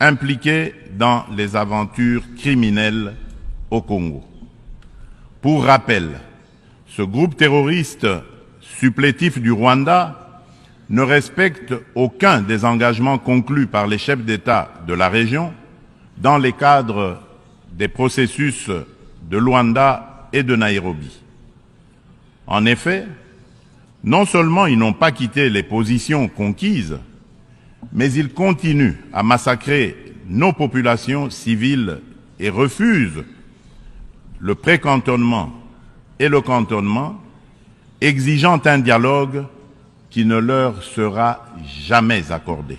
impliqués dans les aventures criminelles au Congo. Pour rappel, ce groupe terroriste supplétif du Rwanda ne respecte aucun des engagements conclus par les chefs d'État de la région dans les cadres des processus de Luanda et de Nairobi. En effet, non seulement ils n'ont pas quitté les positions conquises, mais ils continuent à massacrer nos populations civiles et refusent le pré-cantonnement et le cantonnement, exigeant un dialogue qui ne leur sera jamais accordé.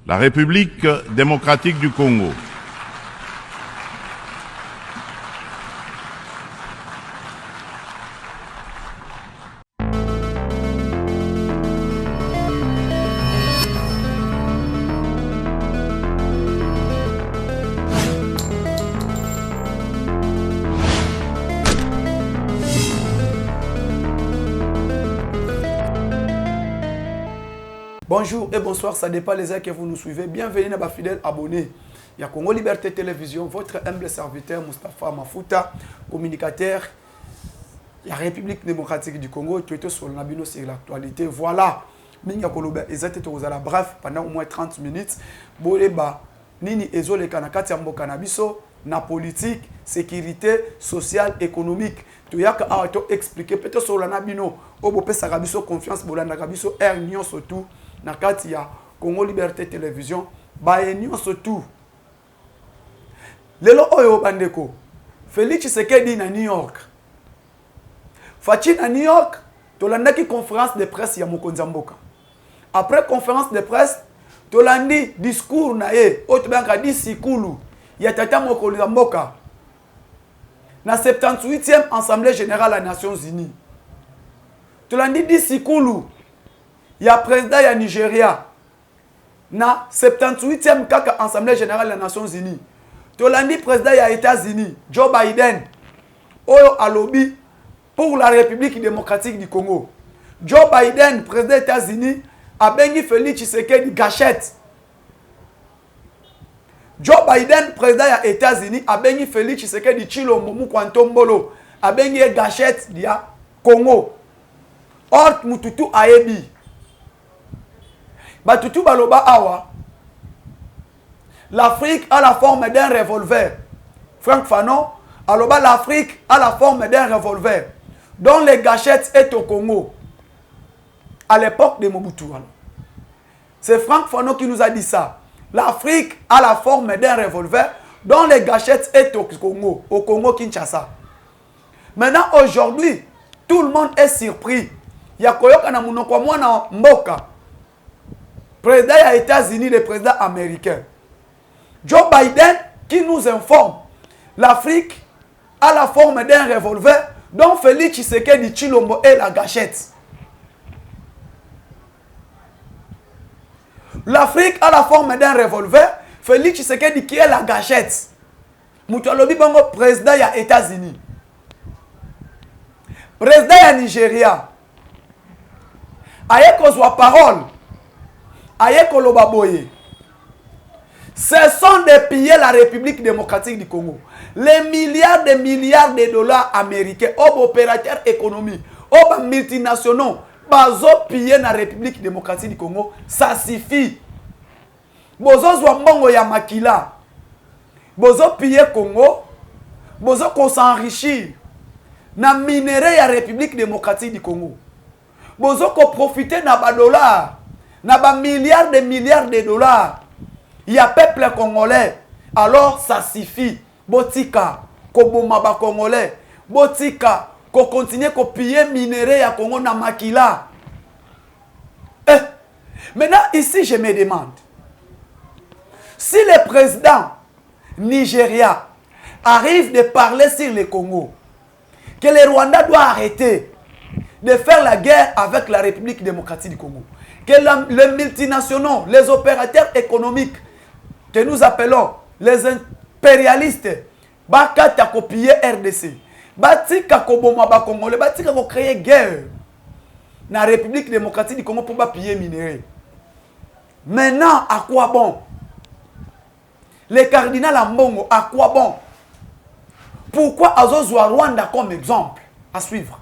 La République démocratique du Congo Bonjour et bonsoir, ça dépend les heures que vous nous suivez. Bienvenue à vos fidèles abonnés. Il y a Congo Liberté Télévision, votre humble serviteur Moustapha Mafuta, communicateur. Il y a République démocratique du Congo, qui est sur le Nabino sur l'actualité. Voilà. Minga Koloba, exactement bref, pendant au moins 30 minutes. Boleba, Nini Ezole Kanakati Ambo Kanabiso, na politique, sécurité, sociale, économique. Tu y a qu'à expliquer, peut-être sur le Nabino, au Bopé Sarabiso, confiance, Bolanda Gabiso, Air Union surtout. Nakati ya Congo Liberté Télévision baye nyonso tout lelo oyo bandeko Félix Tshisekedi na New York Fachi na New York tolandaki conférence de presse ya mokonzi mboka. Après conférence de presse tolandi discours na ye oyo tobanga disikulu ya tata mokonzi mboka na 78e assemblée générale des Nations Unies. Tolandi disikulu ya président ya Nigeria na 78e kaka Assemblée générale des Nations Unies. Tolandi président ya États-Unis Joe Biden oyo alobi pour la République démocratique du Congo. Joe Biden président des États-Unis a bengi Félix Tshisekedi gâchette. Joe Biden président ya États-Unis a bengi Félix Tshisekedi Tshilombo Mukwantombolo a bengi gâchette dia Congo. Hort mututu ayebi Batutu baloba awa, l'Afrique a la forme d'un revolver. Franck Fanon, aloba l'Afrique a la forme d'un revolver, dont les gâchettes est au Congo. À l'époque de Mobutu. C'est Franck Fanon qui nous a dit ça. L'Afrique a la forme d'un revolver, dont les gâchettes est au Congo Kinshasa. Maintenant, aujourd'hui, tout le monde est surpris. Il y a Koyoka na munoko mwana mboka. Président des États-Unis, le président américain. Joe Biden qui nous informe l'Afrique a la forme d'un revolver dont Félix Tshisekedi Tshilombo est la gâchette. L'Afrique a la forme d'un revolver, Félix Tshisekedi qui est la gâchette. Moutalobi Bongo, président des États-Unis. Président du Nigeria. Aye kozwa parole. Aye Koloba Boye. Ce sont de piller la République démocratique du Congo. Les milliards de dollars américains, aux opérateurs économiques, aux multinationaux, bazo piller la République démocratique du Congo, ça suffit. Bozo zwambongo ya makila. Bozo piller Congo, bozo ko s'enrichir na minerai ya République démocratique du Congo. Bozo ko profiter na ba dollars. Na ba milliards de dollars. Il y a peuple congolais. Alors ça suffit. Botika ko boma ba congolais. Botika ko continuer ko piller minerai ya Congo na makila. Maintenant ici je me demande si le président Nigeria arrive de parler sur le Congo, que le Rwanda doit arrêter de faire la guerre avec la République démocratique du Congo. Que les multinationaux, les opérateurs économiques que nous appelons les impérialistes, bakata copier RDC, batika koboma ba Congolais, batika ko créer guerre na République démocratique du Congo pour pas piller minerai. Maintenant, à quoi bon? le cardinal Ambongo, à quoi bon? Pourquoi Azozwa Rwanda comme exemple à suivre?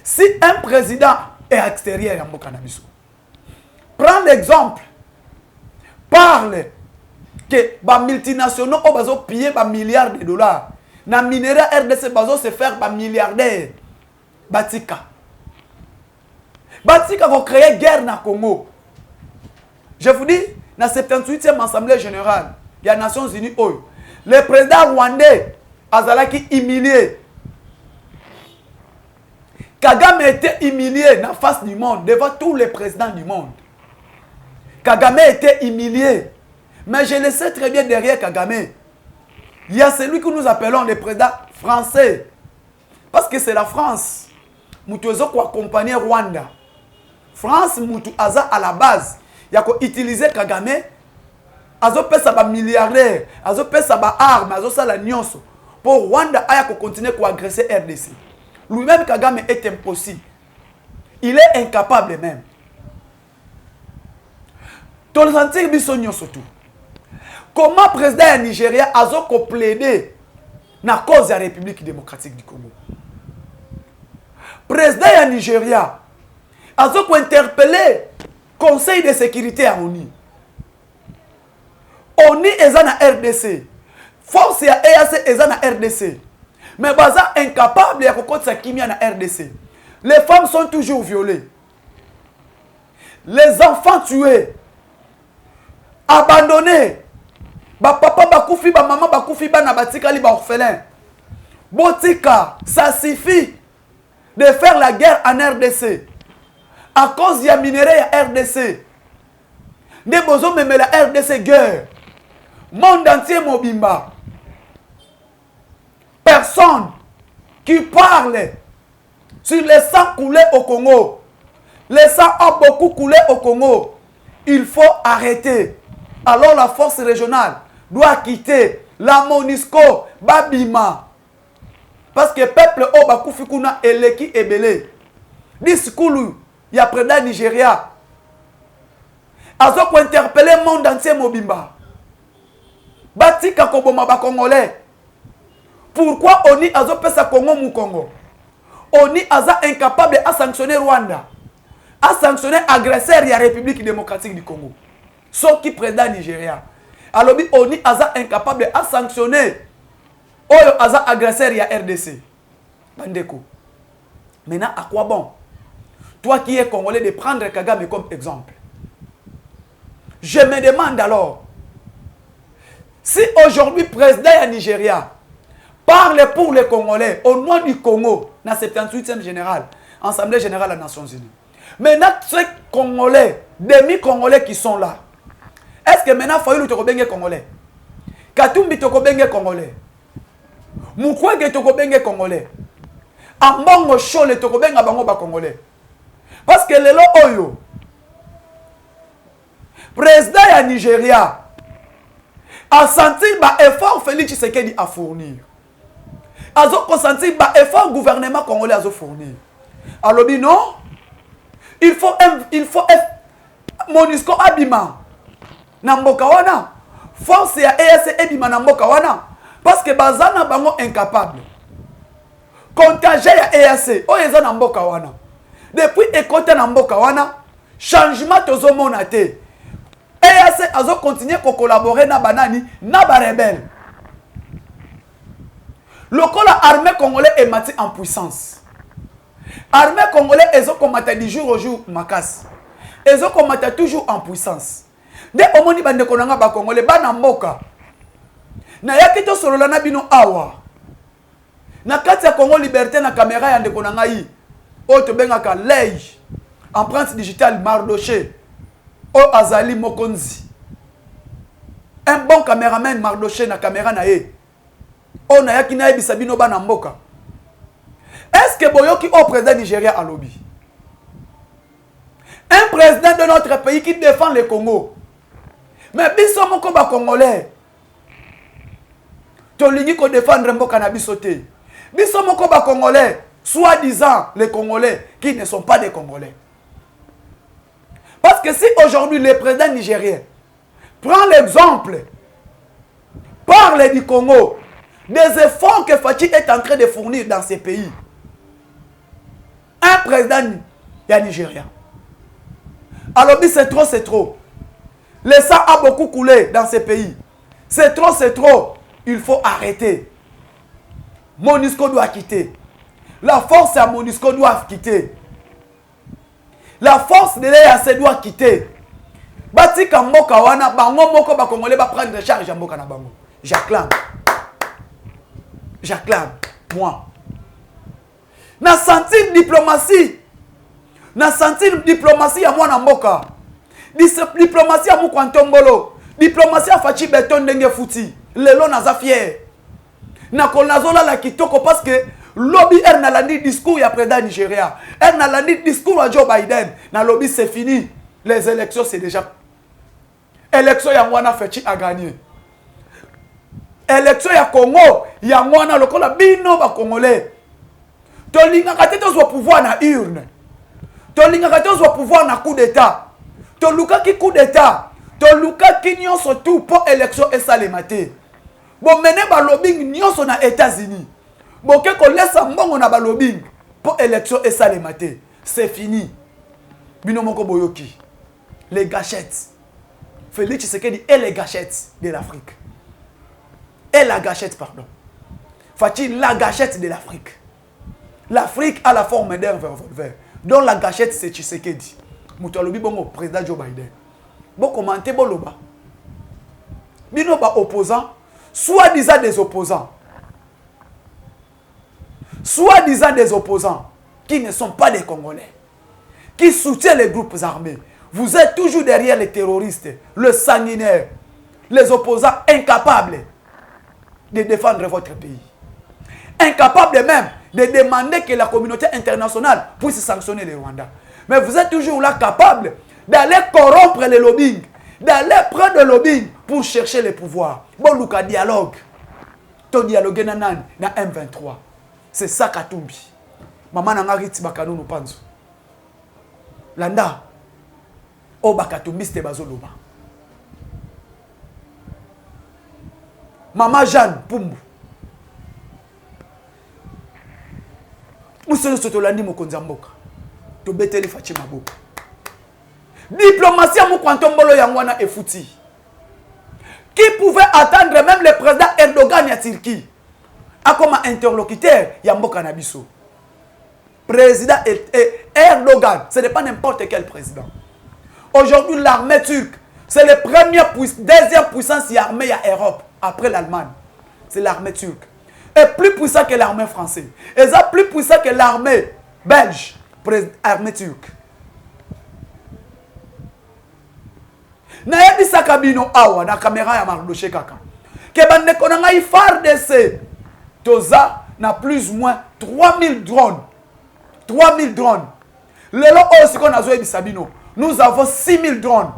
Si un président est extérieur à Mokanabiso, prends l'exemple, parle que les multinationaux ont pillé des milliards de dollars. Na minéral RDC bazo se faire ba milliardaire. Batika. Batika va créer guerre na Congo. Je vous dis, dans la 78e Assemblée Générale, il y a les Nations Unies, le président rwandais Azalaki humilié. Kagame était humilié dans la face du monde, devant tous les présidents du monde. Kagame était humilié. Mais je le sais très bien derrière Kagame. Il y a celui que nous appelons le président français. Parce que c'est la France. Moutou ezo ko accompagner Rwanda. France Moutou aza à la base. Il y a ko utiliser Kagame. Azo pesa ba milliardaire. Azo pesa ba arme. Azo sala nyonso. Pour Rwanda aya ko continuer ko agresser RDC. Lui-même Kagame est impossible. Il est incapable même. Ton sentir biso nyonso tout. Comment le président du Nigeria a plaidé na cause de la République démocratique du Congo? Le président du Nigeria a interpellé le Conseil de sécurité à ONU. ONU est dans la RDC. Force ya EAC est dans la RDC. Mais baza incapable de faire kimia na RDC. Les femmes sont toujours violées. Les enfants tués. Abandonnés. Ba papa bakufi, ba maman bakufi, ba na batika li ba orphelin. Botika, ça suffit de faire la guerre en RDC. À cause de la minerai à RDC. Ne bozo même la RDC guerre. Monde entier mobimba. Personne qui parle sur les sangs coulés au Congo. Les sangs ont beaucoup coulé au Congo. Il faut arrêter. Alors la force régionale doit quitter la MONUSCO, Babima. Parce que le peuple au Bakufikuna Eleki Ebele. Discours, il y a président Nigeria. Azoko interpeller le monde entier Mobimba. Batika Koboma Congolais. Pourquoi Oni Azo pesa Congo mou Congo? Oni Aza incapable à sanctionner Rwanda. À sanctionner agresseur de la République démocratique du Congo. Sauf qui président Nigeria. Alors, Oni Aza incapable à sanctionner Oyo Aza agresseur de la RDC. Bandeko. Maintenant, à quoi bon? Toi qui es Congolais, de prendre Kagame comme exemple. Je me demande alors, si aujourd'hui, président du Nigeria parle pour les Congolais au nom du Congo, dans la 78e générale, Assemblée générale des Nations Unies. Maintenant, ces Congolais, demi-Congolais qui sont là, est-ce que maintenant, Fayoulou Tokobenge Congolais? Katumbi Tokobenge Congolais? Mukwege Tokobenge Congolais? Ambongo Chole Tokobenga Bango Ba Congolais? Parce que lelo Oyo, président ya Nigeria, a senti ba effort Félix Tshisekedi à fournir. Azo consenti ba effort gouvernement congolais à fournir. Alors non, il faut MONUSCO abima na mboka wana, force ya EAC ebima na mboka wana, parce que bazana bango incapable. Contagion ya EAC oyeza na mboka wana. Depuis écoute na mboka wana, changement tozomona te. EAC azo continuer ko collaborer na banani na ba rebelle. Lokola armée congolais est mati en puissance. Armée congolais ezo komata du jour au jour makas. Ezo komata toujours en puissance. De omoni bande konanga ba congolais bana mboka. Na yakito solola na bino awa. Na kati ya Congo Liberté na caméra ya ndeko nanga yi. O to bengaka lei. Empreinte digitale Mardoché. O Azali Mokonzi. Un bon caméraman Mardoché na caméra na ye. O na yaki na yebisa bino bana mboka. Est-ce que boyoki au président Nigeria à lobby? Un président de notre pays qui défend le Congo. Mais biso moko ba congolais. To lingi ko défendre mboka na biso te. Biso moko ba congolais, soi-disant les Congolais qui ne sont pas des Congolais. Parce que si aujourd'hui le président nigérien prend l'exemple parle du Congo, des efforts que Fachi est en train de fournir dans ces pays. Un président du Nigeria. Alors, c'est trop, c'est trop. Le sang a beaucoup coulé dans ces pays. C'est trop, c'est trop. Il faut arrêter. MONUSCO doit quitter. La force à MONUSCO doit quitter. La force de l'EAC doit quitter. Batika mboka wana bango moko ba congolais ba prendre charge ya mboka na bango. J'acclame. J'acclame moi. Na sentir diplomatie. Na sentir diplomatie ya mwana mboka. Diplomatie ya Mukwantombolo. Diplomatie ya Fachi Beton ndenge futi. Lelo naza fier. Na konazola la kitoko parce que lobby nalandi discours ya président Nigeria. Nalandi discours à Joe Biden. Na lobby c'est fini. Les élections c'est déjà. Élection ya mwana Fachi a gagné. Élection ya Congo ya mwana lokola bino ba congolais. Tolinga katete zo pouvoir na urne. Tolinga katete zo pouvoir na coup d'état. Toluka ki coup d'état. Toluka ki nyonso tout pour élection et salemate. Bon mener ba lobbying nyonso na États-Unis. Bon ke ko laisse mbongo na ba lobbying pour élection et salemate. C'est fini. Bino moko boyoki. Les gâchettes. Félix Tshisekedi et les gâchettes de l'Afrique. Et la gâchette, pardon. Fachi, la gâchette de l'Afrique. L'Afrique a la forme d'un revolver. Donc la gâchette, c'est Tshisekedi. Moutalobi bongo, président Joe Biden. Bon, commentez, bon, loba. Bino ba opposants, soi-disant des opposants. Soi-disant des opposants qui ne sont pas des Congolais. Qui soutiennent les groupes armés. Vous êtes toujours derrière les terroristes, le sanguinaire, les opposants incapables de défendre votre pays. Incapables même de demander que la communauté internationale puisse sanctionner le Rwanda. Mais vous êtes toujours là capables d'aller corrompre les lobbying, d'aller prendre le lobbying pour chercher le pouvoir. Bon, Luka dialogue. Ton dialogue na M23. C'est ça Katumbi. Maman n'a pas bakano no panzo. Landa. O Bakatumbi c'était bazoloba. Maman Jeanne Pumbu. Musolo sotolandi mokonza mboka. To beteli Fachi maboko. Diplomatie Mukwantombolo yangwana e fouti. Qui pouvait attendre même le président Erdogan ya Turquie a comme interlocuteur ya mboka na biso. Président Erdogan, ce n'est pas n'importe quel président. Aujourd'hui, l'armée turque, c'est la deuxième puissance armée à Europe, après l'Allemagne. C'est l'armée turque. Et plus puissant que l'armée française. Et ça plus puissant que l'armée belge, l'armée turque. Nayebi sakabino awa na caméra ya Mardoché kaka. Que bande konanga i FARDC. Toza na plus ou moins 3000 drones. 3000 drones. Lelo aussi qu'on a joué bisabino. Nous avons 6000 drones.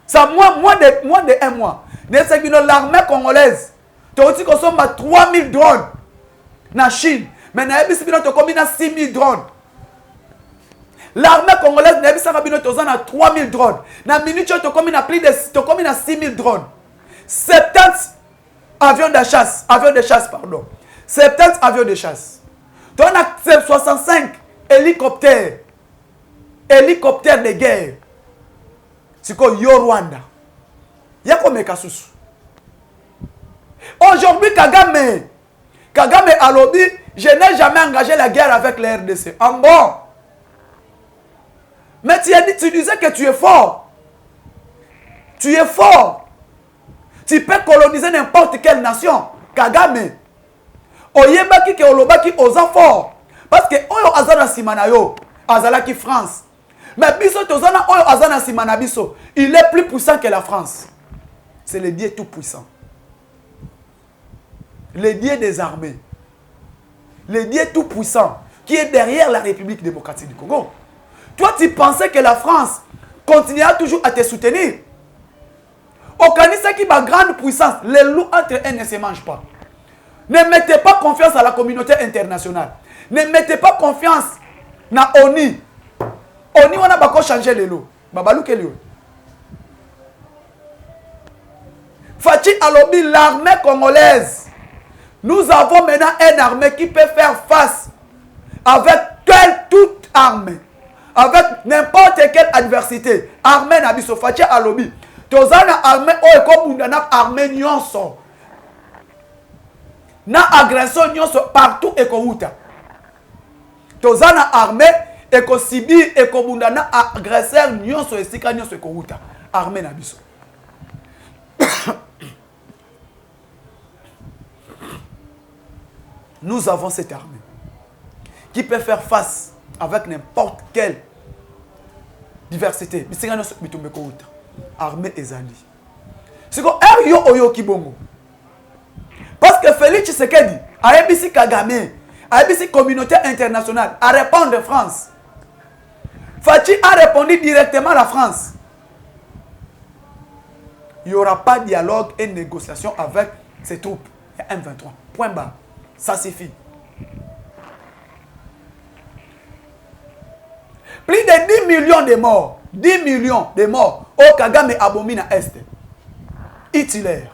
Ça moins de un mois. L'armée congolaise, tu as aussi consommé 3000 drones. Na Chine. Mais na bisabino tu combines 6000 drones. L'armée congolaise na bisabino tu as 3000 drones. Na minute tu combines plus de 6000 drones. 70 avions de chasse, pardon. 70 avions de chasse. Tu as 65 hélicoptères. Hélicoptère de guerre. C'est quoi Yo Rwanda. Yako mekasusu. Aujourd'hui Kagame a lobby, je n'ai jamais engagé la guerre avec la RDC. En bon. Mais tu disais que tu es fort. Tu es fort. Tu peux coloniser n'importe quelle nation. Kagame. Oyebaki ke olobaki oza fort. Parce que oyo azana simanayo. Azalaki France. Mais biso tozana oyo azana simana biso, il est plus puissant que la France. C'est le Dieu tout puissant. Le Dieu des armées. Le Dieu tout puissant qui est derrière la République démocratique du Congo. Toi tu pensais que la France continuera toujours à te soutenir. Au Canada qui a grande puissance, les loups entre eux ne se mangent pas. Ne mettez pas confiance à la communauté internationale. Ne mettez pas confiance na ONU. ONU on a pas changer les lots. Babalou quel lieu. Fachi alobi l'armée congolaise. Nous avons maintenant une armée qui peut faire face avec toute armée, avec n'importe quelle adversité. Armée nabiso Fachi alobi. Tozana armée oekobunda na armée nyonso. Na agression nyonso partout ekouta. Tozana armée ekosibir ekobunda na agresseur nyonso esika nyonso ekouta. Armée nabiso. Nous avons cette armée qui peut faire face avec n'importe quelle diversité. Armée ezali. C'est comme Erio Oyo Kibongo. Parce que Félix Tshisekedi a ébissi Kagame, a ébissi communauté internationale, a répondu France. Fachi a répondu directement à la France. Il n'y aura pas de dialogue et négociation avec ces troupes. Il y a M23. Point barre. Ça suffit. Plus de 10 millions de morts. 10 millions de morts. Au Kagame abomina Est. Hitler.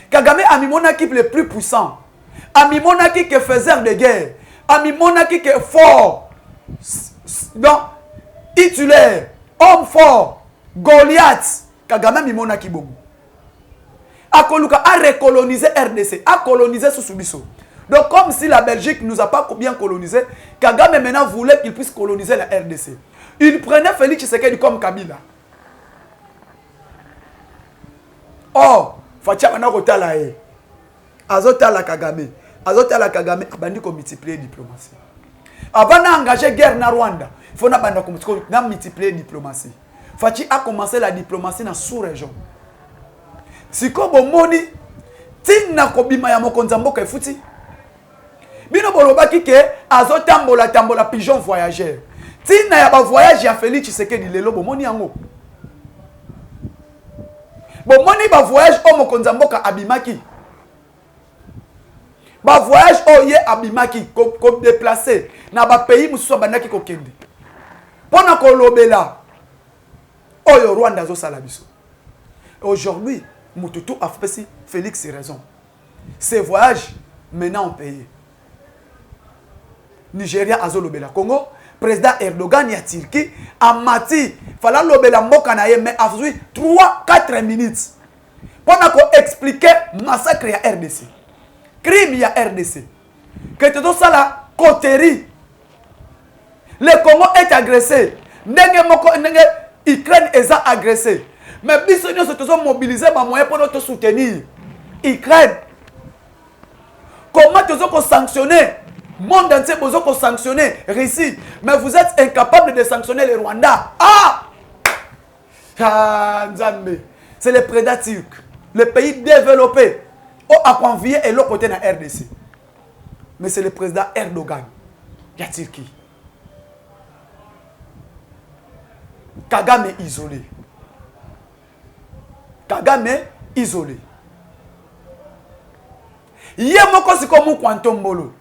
Kagame a mis monarchie le plus puissant. A mis monarchie qui faisait de guerre. A mis monarchie qui est fort. Donc, Hitler, homme fort. Goliath. Kagame a mis monarchie bon. A recolonisé RDC. A colonisé Soussoubisso. Donc, comme si la Belgique ne nous a pas bien colonisé, Kagame maintenant voulait qu'il puisse coloniser la RDC. Il prenait Félix Tshisekedi comme Kabila. Or, Fatia maintenant rotala e. Azota la Kagame. Azota la Kagame abandi ko multiplier diplomatie. Avant d'engager guerre na Rwanda, il faut na multiplier diplomatie. Fatia a commencé la diplomatie dans sous-région. Si comme moni tina kobima ya mokonza mboka efuti. Bino bolobaki ke azotambola tambola pigeon voyageur. Tina ya ba voyage ya Félix Tshisekedi lelo bomoni yango. Bomoni ba voyage o mokonza mboka abimaki. Ba voyage o ye abimaki ko déplacer na ba pays mususu bandaki ko kende. Pona ko lobela oyo Rwanda zo sala biso. Aujourd'hui, Moutoutou a fait Félix ses raisons. Ces voyages maintenant ont payé. Nigeria a lobela Congo, président Erdogan y a Turquie, a mati, fallait lobela mboka na ye mais a fait 3-4 minutes. Pendant qu'on expliquait massacre à RDC. Crime à RDC. Que tout ça là, coterie. Le Congo est agressé. Ukraine est agressé. Mais bis nous sommes mobilisés par moyen pour nous soutenir. Ukraine. Comment tu as sanctionné? Monde entier vous sanctionner Russie. Mais vous êtes incapable de sanctionner le Rwanda. Nzambe. C'est le prédateur. Le pays développé. A convié et l'autre côté dans RDC. Mais c'est le président Erdogan. Il y a Turquie. Kagame isolé. Kagame isolé. Hier, moi, c'est comme Quantum Bolo.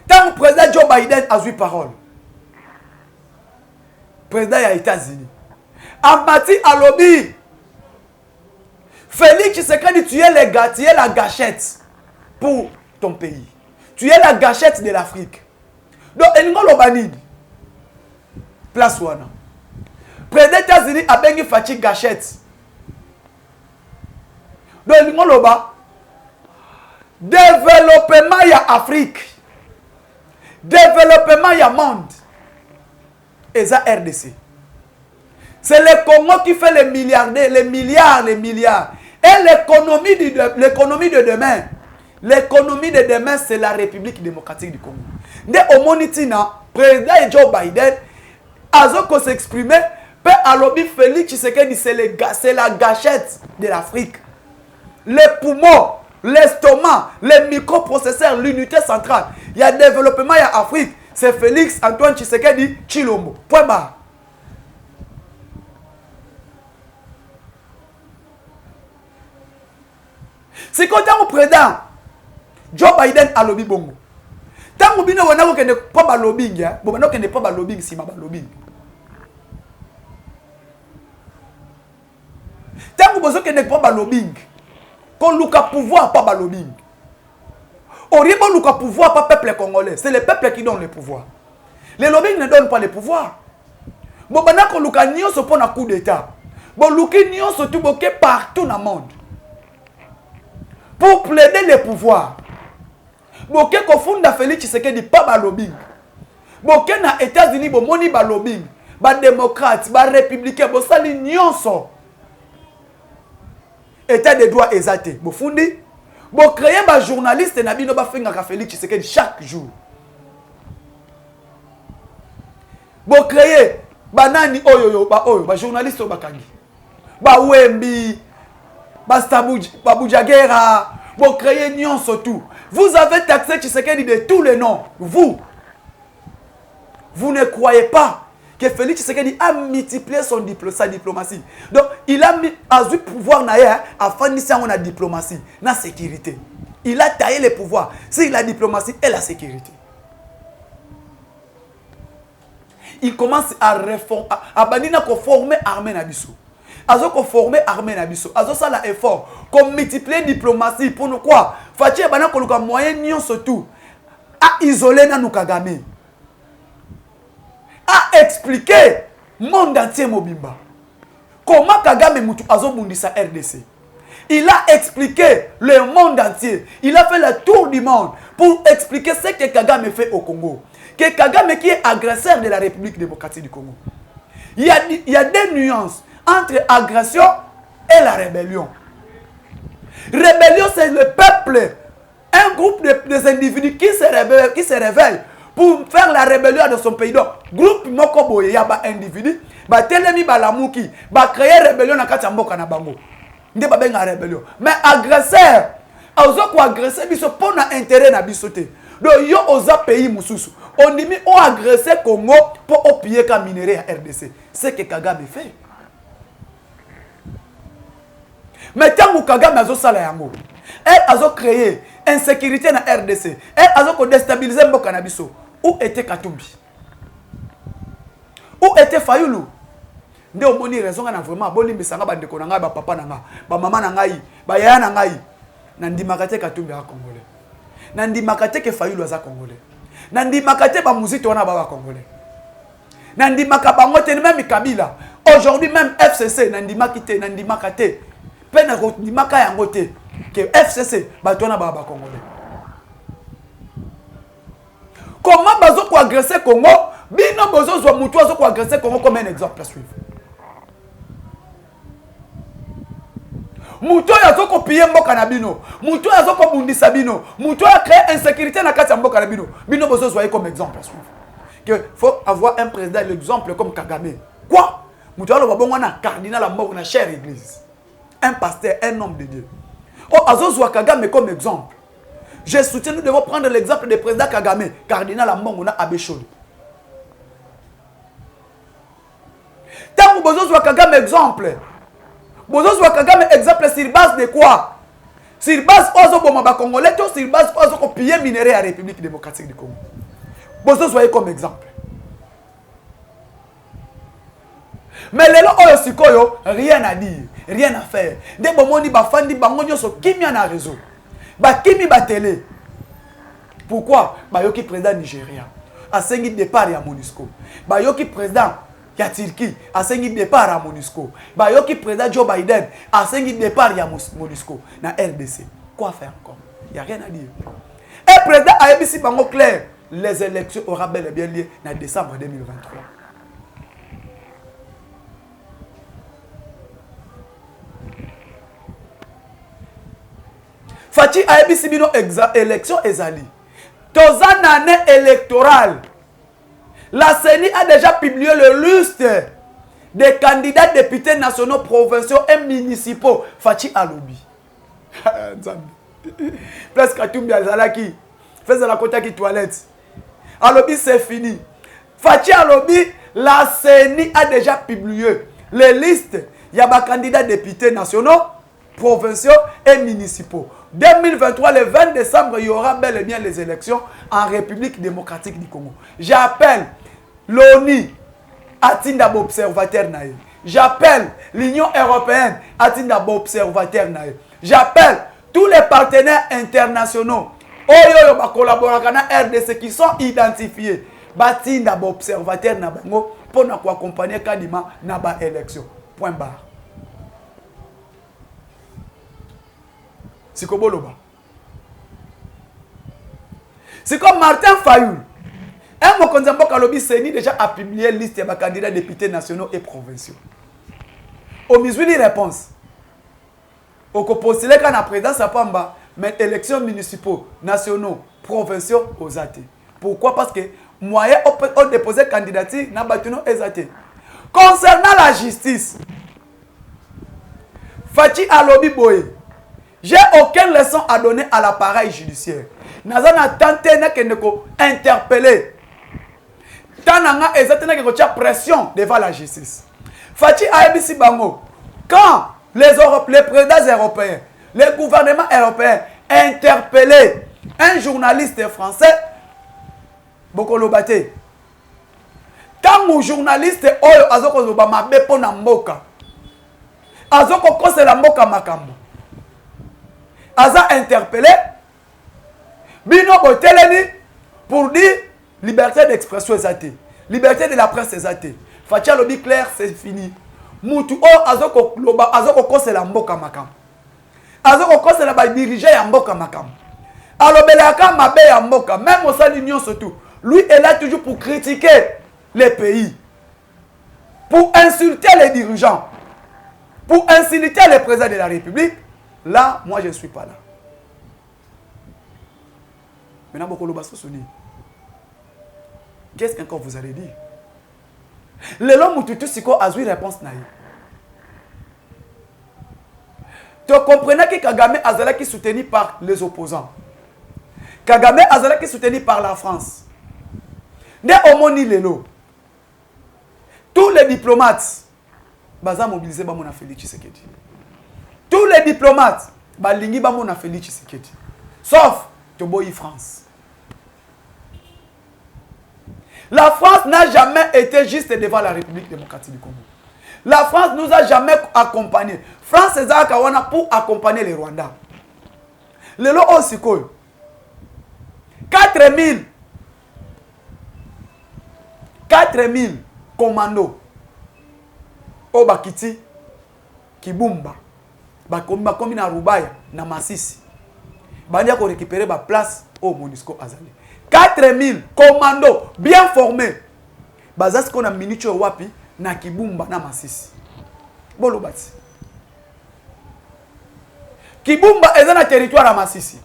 Tant que le président Joe Biden a eu parole. Président des États-Unis. Amati Alobi. Félix Tshisekedi, tu es la gâchette pour ton pays. Tu es la gâchette de l'Afrique. Donc, Elingo Lobanid. Place Wana. Président des États-Unis a bien fait gâchette. Donc, Elingo Loba. Développement y a Afrique. Développement y a monde. Et ça RDC. C'est le Congo qui fait les milliardaires, les milliards. Et l'économie de demain. L'économie de demain, c'est la République démocratique du Congo. Dès au Monitina, président Joe Biden, Azoko s'exprimer, peut alobi Félix Tshisekedi, c'est la gâchette de l'Afrique. Les poumons, l'estomac, les microprocesseurs, l'unité centrale. Il y a développement, il y a Afrique. C'est Félix Antoine Tshisekedi Chilombo. Point barre. C'est quand on président Joe Biden a lobby bongo. Tant que bino wana ko ne pas ba lobbying ya, bo bano ke ne pas ba lobbying si ma ba lobbying. Tant que vous n'avez pas de lobbying, qu'on luka pouvoir pas de lobbying. Oribo luka pouvoir pas peuple congolais. C'est le peuple qui donne le pouvoir. Les lobbying ne donnent pas le pouvoir. Bon, maintenant qu'on luka nyo se pose un coup d'état. Bon, luka nyo se tout bloqué partout dans le monde. Pour plaider le pouvoir. Bon, qu'on fonde Félix Tshisekedi pas de lobbying. Bon, qu'on a États-Unis, bon, moni ba lobbying. Ba démocrate, ba républicain, bon, ça li nyonso. État de droit exalté. Bon, fundi. Bon, créer un journaliste et Nabino ba fingaka Félix Tshisekedi chaque jour. Bon, créer banani oyo ba journaliste bakangi. Ba Wembi, ba Babujagera. Bon, créer nion surtout. Vous avez taxé Tshisekedi de tous les noms. Vous ne croyez pas que Félix Tshisekedi a multiplié sa diplomatie. Donc, il a mis à du pouvoir à faire la diplomatie, la sécurité. Il a taillé les pouvoirs. C'est la diplomatie et la sécurité. Il commence à reformer, à former l'armée Nabiso. À former l'armée Nabiso. À ça l'effort. Comme multiplier la diplomatie. Pour nous quoi? Fatih Bana Koluka moyen surtout. À isoler Nanou Kagame. A expliqué monde entier Mobimba. Comment Kagame Moutou Azobundisa RDC. Il a expliqué le monde entier. Il a fait le tour du monde pour expliquer ce que Kagame fait au Congo. Que Kagame qui est agresseur de la République démocratique du Congo. Il y a des nuances entre agression et la rébellion. Rébellion, c'est le peuple, un groupe de individus qui se réveillent pour faire la rébellion dans son pays. Donc, groupe Mokobo, il y a des individus, telemi balamuki, créer rébellion dans kati mboka na bango. Ndé ba benga rébellion. Mais agresseur, ozo ko agresser biso pour na intérêt na bisoté. Donc yo oza pays mususu. On dit on agresser Congo pour piller ka minerai à RDC. C'est que Kagame fait. Mais tant que Kagame a sala yango, elle a créé insécurité na RDC. Elle a déstabilisé mboka na biso. Où était Katumbi? Où était Fayulu? Nde omoni raison na vraiment boni misanga ba ndeko na ngai ba papa na ngai ba mama na ngai ba yaya na ngai na ndimaka te Katumbi a congolais. Na ndimaka te ke Fayulu aza congolais. Na ndimaka te ba muzito wana ba congolais. Na ndimaka bango te même Kabila. Aujourd'hui même FCC na ndimaka te na ndimaka te. Pe na ndimaka yango te ke FCC ba tona ba congolais. Comment bazo ko agresser Congo? Bino bozo zo mutu azo ko agresser Congo comme un exemple à suivre. Mutu azo ko piller mboka na bino. Mutu azo ko bundisa bino. Mutu a créé insécurité na kati mboka na bino. Bino bozo zo comme exemple à suivre. Que faut avoir un président l'exemple comme Kagame. Quoi? Mutu alo babongo na cardinal la mort na chère église. Un pasteur, un homme de Dieu. Oh azo zo Kagame comme exemple. Je soutiens, nous devons prendre l'exemple du président Kagame, cardinal Ambongo Abeshod. Tant que vous avez Kagame exemple, vous avez Kagame exemple sur base de quoi? Sur base de Congolais, sur base de piller minerai à la République démocratique du Congo. Vous avez comme exemple. Mais les gens, rien à dire, rien à faire. Des moments, ils bafandi bangonyo so kimia na réseau. Ba kimi ba télé. Pourquoi? Ba yoki président Nigeria. A sengi départ ya MONUSCO. Ba yoki président ya Turquie. A sengi départ à MONUSCO. Ba yoki président Joe Biden. A sengi départ ya MONUSCO. Na RDC. Quoi faire encore? Il n'y a rien à dire. Et président a ABC bango clair. Les élections aura bel et bien lieu en décembre 2023. Fati ABC bino élection ezali. Tozan année électorale. La CENI a déjà publié le liste des candidats députés nationaux, provinciaux et municipaux. Fati Alobi. Presque Katumbi Azalaki. Fais la côté qui toilette. Alobi c'est fini. Fati Alobi, la CENI a déjà publié les listes. Il y a des candidats députés nationaux, provinciaux et municipaux. 2023, le 20 décembre, il y aura bel et bien les élections en République démocratique du Congo. J'appelle l'ONU, Atinda observateur naïe. J'appelle l'Union européenne à titre observateur. J'appelle tous les partenaires internationaux oyo ba collaborer na RDC qui sont identifiés. Batinda ba observateur na bango pour na ko accompagner Kadima na ba élection. Point barre. C'est comme Boloba. C'est comme Martin Fayoul. Un mokonzi mboka lobi Seni déjà a publié liste de candidats députés nationaux et provinciaux. Au Missouri réponse. Au postulé quand la présidence à Pamba, mais élections municipaux, nationaux, provinciaux aux athées. Pourquoi? Parce que moyen ont déposé candidature na batuno ezaté. Concernant la justice, Fachi Alobi Boye, j'ai aucune leçon à donner à l'appareil judiciaire. Nazana tenté na kendeko interpeller. Tananga ezatena que tu as pression devant la justice. Fachi Aebisi Bango, quand les présidents européens, les gouvernements européens interpellaient un journaliste français, Bokolo Bate, quand mon journaliste oyo azoko zoba mabe pona mboka, azoko kose la mboka makambo, aza interpellé, bino boteleni pour dire liberté d'expression exatée, liberté de la presse exatée. Fatia lobi clair, c'est fini. Mutu o azoko loba azoko kose la mboka makam. Azoko kose la ba diriger ya mboka makam. Alobelaka mabe ya mboka, même au sein de l'Union surtout. Lui est là toujours pour critiquer les pays. Pour insulter les dirigeants. Pour insulter les présidents de la République. Là, moi je ne suis pas là. Maintenant, beaucoup de choses sont dit. Qu'est-ce qu'encore vous allez dire? Le long Mututu Siko a eu réponse naïe. Tu comprenais que Kagame Azala qui est soutenu par les opposants. Kagame Azala qui est soutenu par la France. Dès Omoni Lelo. Tous les diplomates, baza mobilisé ba mona Félix Tshisekedi. Tous les diplomates, ba lingi ba mona Félix Tshisekedi. Sauf Toboyi France. La France n'a jamais été juste devant la République démocratique du Congo. La France nous a jamais accompagnés. France est à Kawana pour accompagner les Rwandais. Le lot aussi quoi? 4000 commandos au Bakiti Kibumba bakomi na Rubaya na Masisi banya ko récupérer ba place au MONUSCO Azali. 4000 commandos bien formés. Bazas qu'on a minicho wapi na Kibumba na Masisi. Bolo bati. Kibumba est dans le territoire à Masisi.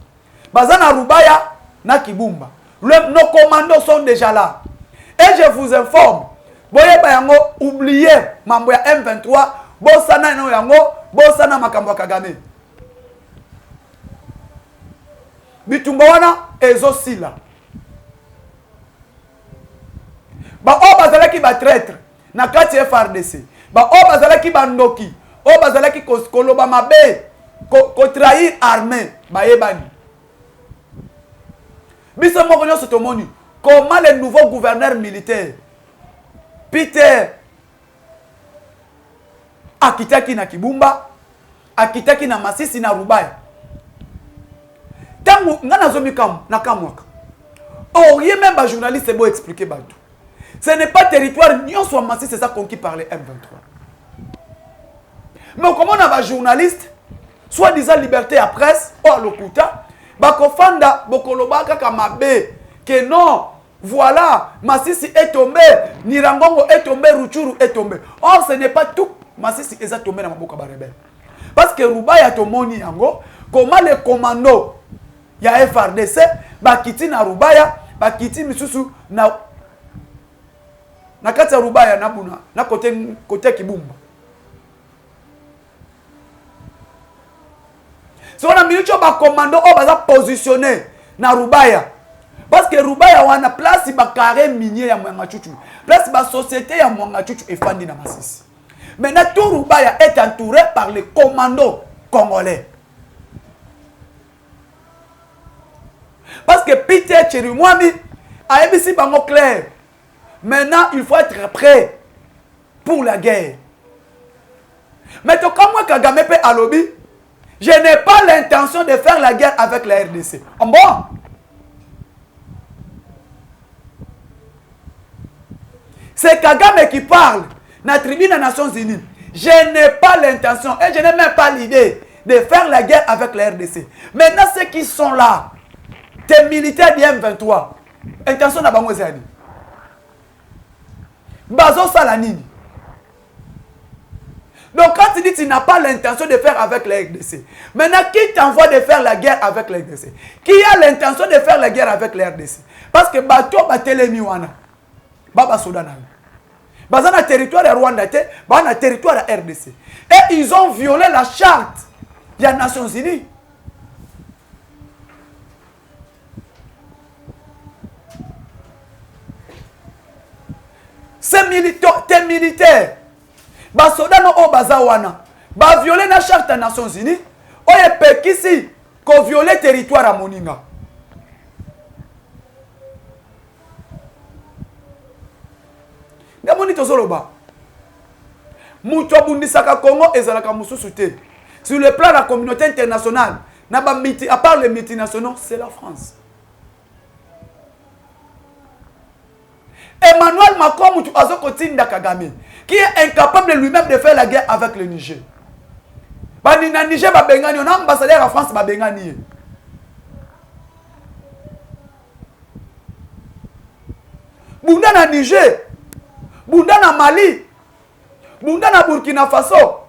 Bazana Rubaya na Kibumba. Nos commandos sont déjà là. Et je vous informe, boye bayango oubliez mambo ya M23, bosana no yango, bosana makambo Kagame. Bitumba wana ezosila. Ba o bazala ki ba traître na kati FRDC. Ba o bazala ki bandoki, o bazala ki koloba mabe, ko trahir armée ba yebani. Biso moko nyoso tomoni comment le nouveau gouverneur militaire Peter akitaki na Kibumba, akitaki na Masisi na Rubaya. Tangu ngana zomi kam na kamwaka. Rien même ba journaliste beau expliquer batou. Ce n'est pas territoire nyon soit Masisi, c'est ça conquis par les M23. Mais comment on a un journaliste, soit disant liberté à presse, ou à l'okuta, bakofanda bokoloba kaka mabe que non, voilà, Masisi est tombé, Nirangongo est tombé, Ruchuru est tombé. Or, ce n'est pas tout. Masisi est tombé dans Maboka Barebe. Parce que Rubaya tomoni yango, comment les commandos, il y a FRDC, bakiti na Rubaya, bakiti misusu na kati ya Rubaya na buna, na côté Kibumba. Si on a mis ba commando, on va positionner na Rubaya. Parce que Rubaya wana place ba carré minier ya Mwanga Chuchu. Place ba société ya Mwanga Chuchu et Fandi na Masisi. Maintenant tout Rubaya est entouré par les commandos congolais. Parce que Peter Chirimwami a émis bango clair. Maintenant il faut être prêt pour la guerre. Mais quand moi Kagame peut à lobby, je n'ai pas l'intention de faire la guerre avec la RDC. En bon. C'est Kagame qui parle dans la tribune des Nations Unies. Je n'ai pas l'intention et je n'ai même pas l'idée de faire la guerre avec la RDC. Maintenant, ceux qui sont là, tes militaires du M23, intention n'a pas moi ça. Bazo Salanini. Donc quand tu dis que tu n'as pas l'intention de faire avec la RDC, maintenant qui t'envoie de faire la guerre avec la RDC? Qui a l'intention de faire la guerre avec la RDC? Parce que bateau batelemi wana. Baba Sodana. Baza na territoire de Rwanda, ba na territoire de RDC. Et ils ont violé la charte des Nations Unies. Tes militaires, ba Sodano o bazawana, ba violé la charte des Nations Unies, oye pekisi ko violé territoire à Moninga. Gamoni tozoloba. Mutu abundisaka Congo ezalaka mususu te. Sur le plan de la communauté internationale, à part les multinationaux, c'est la France. Emmanuel Macron mutu azokotinda Kagame, qui est incapable lui-même de faire la guerre avec le Niger. Bani na Niger ba bengani, on a ambassadeur en France ba bengani. Bunda na Niger, Bunda na Mali, Bunda na Burkina Faso.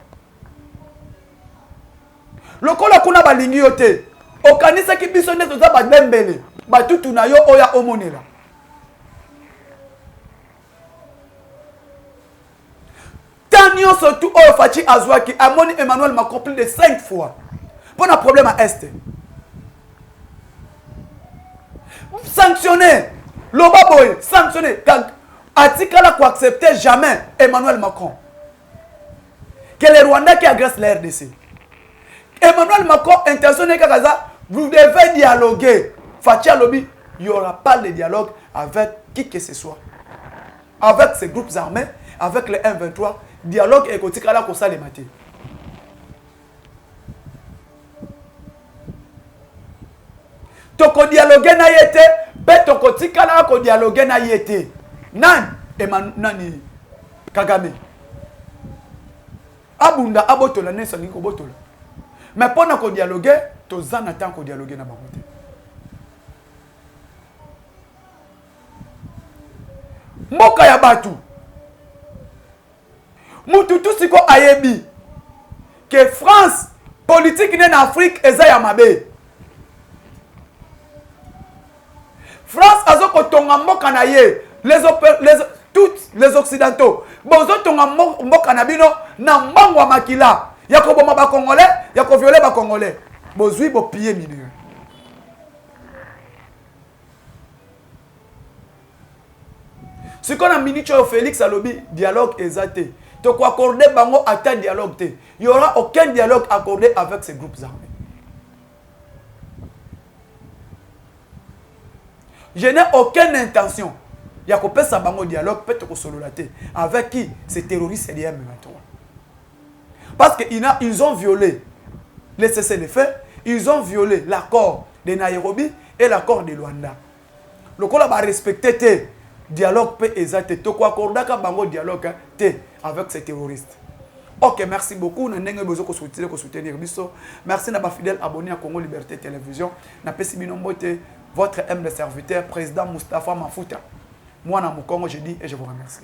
Lokola kuna balingi yote. Okanisa ki biso ne toza ba dembele. Ba tutu na yo oya omonela. Tanyo surtout oyo Fachi Azwaki amoni Emmanuel Macron plus de 5 fois. Pour un problème à Est. Sanctionner. Lobaboy, sanctionner. Atikala ko accepter jamais Emmanuel Macron. Que les Rwandais qui agressent la RDC. Emmanuel Macron intentionné Kakaza, vous devez dialoguer. Fachi Alobi, il n'y aura pas de dialogue avec qui que ce soit. Avec ces groupes armés, avec les M23, dialogue et Kotikala Kosa les matés. Toko dialogue na yete, be toko tikala ko dialogue na yete. Nan Nani Kagame. Abunda abotola nesa niko botola. Mais pendant qu'on dialogue, tous en attendent qu'on dialogue na bangote. Moka ya batu. Mutu tout siko ayebi que France politique en Afrique eza ya mabe. France azoko tonga mboka na ye toutes les occidentaux bozo tonga mboka na bino na mbango wa makila yako boma ba congolais yako violer ba congolais bozui bo piller milieu. Ce qu'on a minicho Félix Alobi dialogue exaté. To ko accorder bango ata dialogue té. Il y aura aucun dialogue accordé avec ces groupes armés. Je n'ai aucune intention. Il y a coupé ça bango dialogue peut-être au sololaté avec qui ces terroristes LM maintenant. Parce qu'ils ont violé les cessez-le-feu, ils ont violé l'accord de Nairobi et l'accord de Luanda. Le col a respecté tes dialogue peut exacter. To quoi accorder ka bango dialogue té avec ces terroristes. Ok, merci beaucoup. Nous avons besoin de soutenir. Merci à fidèles abonnés à Congo Liberté Télévision. Na pesi binombote votre humble serviteur, président Moustapha Mafuta. Moi, dans mon Congo, je dis et je vous remercie.